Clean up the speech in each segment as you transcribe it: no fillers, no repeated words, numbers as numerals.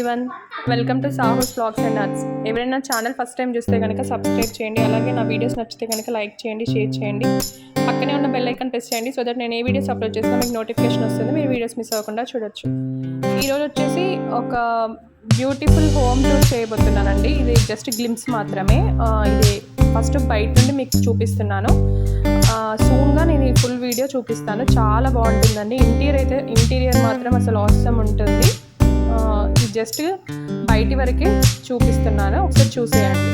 Everyone, welcome to Sahu's vlogs and arts. ఎవరైనా channel first time చూస్తే కనుక సబ్స్క్రైబ్ చేయండి. అలాగే నా వీడియోస్ నచ్చితే కనుక లైక్ చేయండి, షేర్ చేయండి. పక్కనే ఉన్న బెల్ ఐకాన్ ప్రెస్ చేయండి సో దట్ నేను ఏ వీడియోస్ అప్లోడ్ చేసినా మీకు నోటిఫికేషన్ వస్తుంది. మీరు వీడియోస్ మిస్ అవ్వకుండా చూడొచ్చు. ఈరోజు వచ్చేసి ఒక బ్యూటిఫుల్ హోమ్ టూర్ చేయబోతున్నానండి. ఇది జస్ట్ గ్లిమ్స్ మాత్రమే. ఇది ఫస్ట్ బయట నుండి మీకు చూపిస్తున్నాను. సూన్గా నేను ఈ ఫుల్ వీడియో చూపిస్తాను. చాలా బాగుంటుందండి. ఇంటీరియర్ మాత్రం అసలు ఆసమ్ ఉంటుంది. ఇది జస్ట్ బయటి వరకే చూపిస్తున్నాను, ఒకసారి చూసేయండి.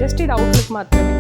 జస్ట్ ఇది అవుట్లుక్ మాత్రమే.